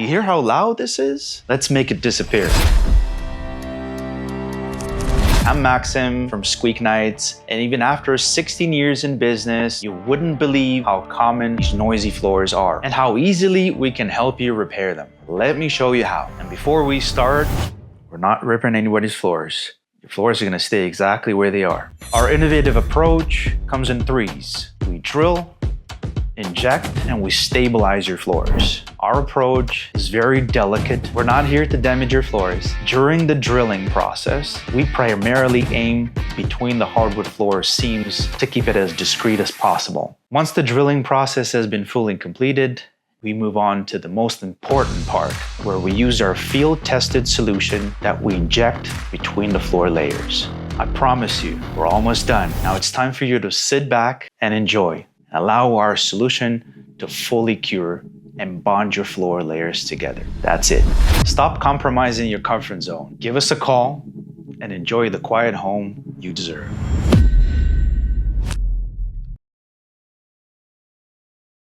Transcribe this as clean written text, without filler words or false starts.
Do you hear how loud this is? Let's make it disappear. I'm Maxim from Squeak Knights, and even after 16 years in business, you wouldn't believe how common these noisy floors are and how easily we can help you repair them. Let me show you how. And before we start, we're not ripping anybody's floors. Your floors are gonna stay exactly where they are. Our innovative approach comes in threes. We drill, inject, and we stabilize your floors. Our approach is very delicate. We're not here to damage your floors. During the drilling process, we primarily aim between the hardwood floor seams to keep it as discreet as possible. Once the drilling process has been fully completed, we move on to the most important part, where we use our field-tested solution that we inject between the floor layers. I promise you, we're almost done. Now it's time for you to sit back and enjoy. Allow our solution to fully cure and bond your floor layers together. That's it. Stop compromising your comfort zone. Give us a call and enjoy the quiet home you deserve.